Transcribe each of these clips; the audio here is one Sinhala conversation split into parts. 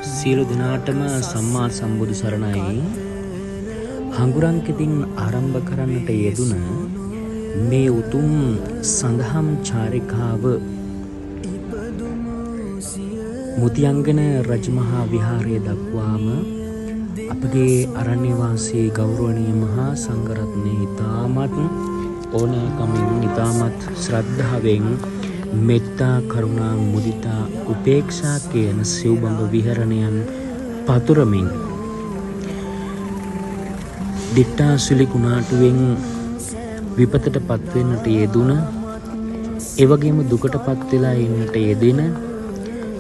සියලු දෙනාටම සම්මා සම්බුදු සරණයි. හඟුරන්කෙතින් ආරම්භ කරන්නට යෙදුන මේ උතුම් සඳහම් චාරිකාව මුතියංගන රජමහා විහාරය දක්වාම අපගේ අරණ්‍ය වාසී ගෞරවනීය මහා සංඝරත්නයේ ඉතාමත් ඕනෑකමින් ඉතාමත් ශ්‍රද්ධාවෙන් මෙත්තා කරුණා මුදිතා උපේක්ෂා කියන සිව්බඹ විහරණයන් පතුරමින් දිට්ඨාසුලි කුණාටුවෙන් විපතට පත්වෙන්නට යෙදුන, එවැගේම දුකටපත් වෙලා ඉන්නට යෙදෙන,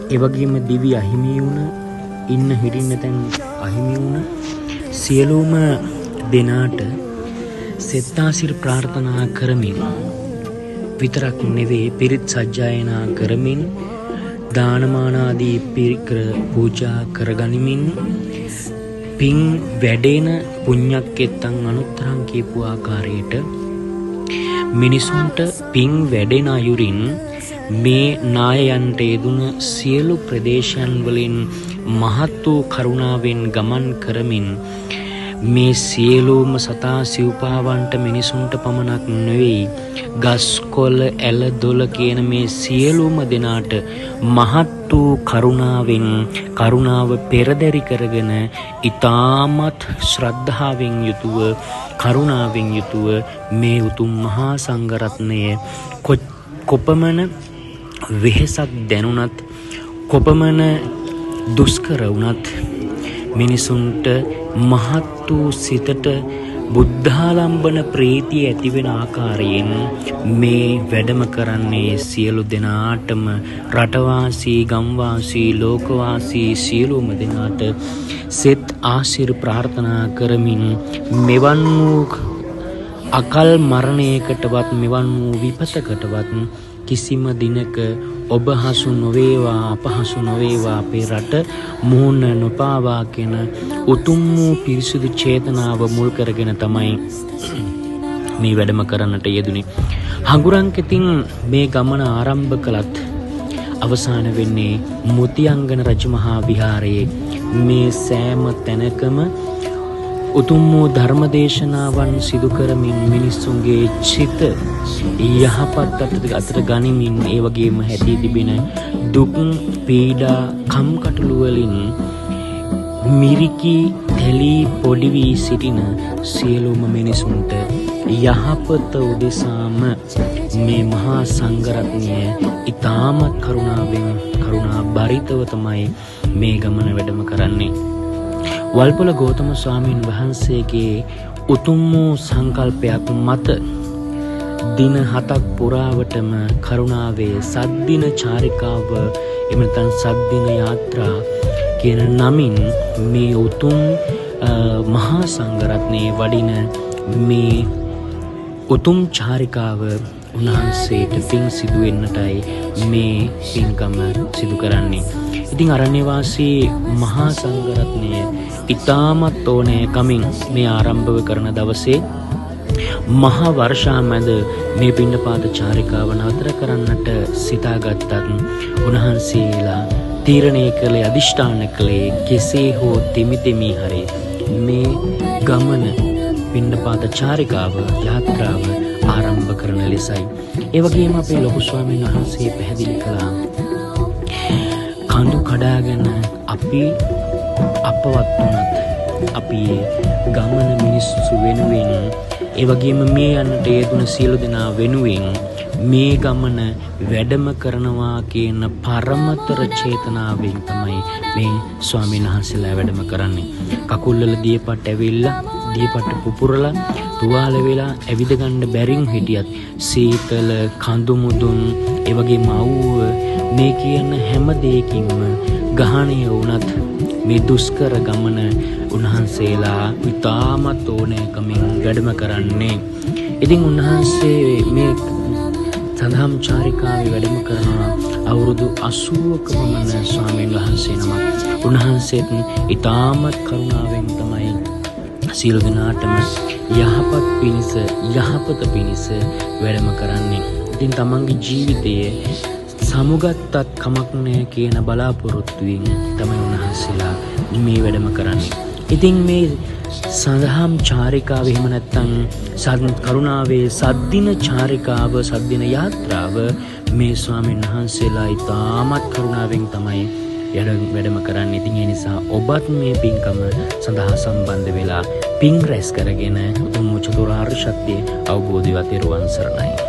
එවැගේම දිවි අහිමි වුණ, ඉන්න හිටින්න තැන් අහිමි වුණ සියලුම දෙනාට සෙත්තාසිර ප්‍රාර්ථනා කරමින් විතරක් නෙවෙයි පිරිත් සජ්ජායනා කරමින් දානමානාදී පිරිකර පූජා කරගනිමින් පින් වැඩෙන පුණ්‍යක්කෙත්තන් අනුත්තරං කියපු ආකාරයට මිනිසුන්ට පින් වැඩෙන අයුරින් මේ නායයන්ට යෙදුන සියලු ප්‍රදේශයන් වලින් මහත් වූ කරුණාවෙන් ගමන් කරමින් මේ සියලුම සතා සිව්පාවන්ට මිනිසුන්ට පමණක් නෙවෙයි ගස් කොළ ඇල දොළ කියන මේ සියලුම දෙනාට මහත් වූ කරුණාවෙන් කරුණාව පෙරදරි කරගෙන ඊ타මත් ශ්‍රද්ධාවෙන් යුතුව කරුණාවෙන් යුතුව මේ උතුම් මහා සංඝරත්නය කොපමණ වෙහෙසක් දැනුණත් කොපමණ දුෂ්කර වුණත් මිනිසුන්ට මහත් වූ සිතට බුද්ධාලම්බන ප්‍රීතිය ඇතිවෙන ආකාරයෙන් මේ වැඩම කරන්නේ සියලු දෙනාටම රටවාසී ගම්වාසී ලෝකවාසී සියලුම දෙනාට සෙත් ආශිර් ප්‍රාර්ථනා කරමින් මෙවන් වූ අකල් මරණයකටවත් මෙවන් වූ විපතකටවත් කිසිම දිනක ඔබ හසු නොවේවා අපහසු නොවේවා අපේ රට මුහුණ නොපාවා කියන උතුම් වූ පිරිසුදු චේතනාව මුල් කරගෙන තමයි මේ වැඩම කරන්නට යෙදුනේ. හඟුරන්කෙතින් මේ ගමන ආරම්භ කළත් අවසාන වෙන්නේ මුතියංගන රජමහා විහාරයේ මේ සෑම තැනකම උතුම් වූ ධර්මදේශනාවන් සිදු කරමින් මිනිස්සුන්ගේ චිත යහපත් අතට ගනිමින් ඒ වගේම හැදී තිබෙන දුක් පීඩා කම්කටොළු වලින් මිරිකි තැලී පොඩි වී සිටින සියලුම මිනිසුන්ට යහපත උදෙසාම මේ මහා සංඝරත්නය ඊ타මත් කරුණාවෙන් කරුණා බරිතව තමයි මේ ගමන වැඩම කරන්නේ. වල්පොල ගෞතම ස්වාමීන් වහන්සේගේ උතුම් වූ සංකල්පයක් මත දින 7ක් පුරාවටම කරුණාවේ සද්දින චාරිකාව එහෙම නැත්නම් සද්දින යාත්‍රා කියන නමින් මේ උතුම් මහා සංඝරත්නයේ වඩින මේ උතුම් චාරිකාව උන්වහන්සේට පින් සිදු වෙන්නටයි මේ පින්කම සිදු කරන්නේ. ඉතින් අරණ්‍යවාසී මහා සංඝරත්නය ඊ타මත් ඕනෑකමින් මේ ආරම්භව කරන දවසේ මහා වර්ෂා මැද මේ පිණ්ඩපාත චාරිකාව නතර කරන්නට සිතාගත්තත් උන්වහන්සේලා තීරණය කළේ අදිෂ්ඨාන කළේ කෙසේ හෝ තෙමි හරි මේ ගමන පිණ්ඩපාත චාරිකාව යාත්‍රාව ආරම්භ කරන ලෙසයි. ඒ වගේම අපේ ලොකු ස්වාමීන් වහන්සේ පැහැදිලි කළා කඳු කඩාගෙන අපි අපවත් වුණත් අපි ගමන මිනිස්සු වෙනුවෙන් ඒ වගේම මේ යන්නට යෙදුන සියලු දෙනා වෙනුවෙන් මේ ගමන වැඩම කරනවා කියන පරමතර චේතනාවෙන් තමයි මේ ස්වාමීන් වහන්සේලා වැඩම කරන්නේ. කකුල්වල දියපත් ඇවිල්ලා දියපත් පුපුරලා තුවාල වෙලා ඇවිද ගන්න බැරින් හිටියත් සීතල කඳු මුදුන් ඒ වගේම අවුව මේ කියන හැම දෙයකින්ම ගහණය වුණත් මේ දුෂ්කර ගමන උන්වහන්සේලා ඉතාමත් ඕනෑකමින් වැඩම කරන්නේ. ඉතින් උන්වහන්සේ මේ සඳහම් චාරිකාවේ වැඩම කරනවා අවුරුදු 80ක පමණ ස්වාමීන් වහන්සේ නමක්. උන්වහන්සේත් ඉතාමත් කරුණාවෙන් තමයි සියලු දෙනාටම යහපත පිණිස වැඩම කරන්නේ. ඉතින් තමන්ගේ ජීවිතයේ සමුගත්තත් කමක් නැහැ කියන බලාපොරොත්තුවෙන් තමයි උන්වහන්සේ වහන්සේලා මේ වැඩම කරන්නේ. ඉතින් මේ සඳහම් චාරිකාව එහෙම නැත්නම් කරුණාවේ සද්දින චාරිකාව සද්දින යාත්‍රාව මේ ස්වාමීන් වහන්සේලා ඉතාමත් කරුණාවෙන් තමයි වැඩම කරන්නේ. ඉතින් ඒ නිසා ඔබත් මේ පින්කම සඳහා සම්බන්ධ වෙලා පින් රැස් කරගෙන උතුම් චතුරාර්ය සත්‍ය අවබෝධය වතේ රුවන් සරණයි.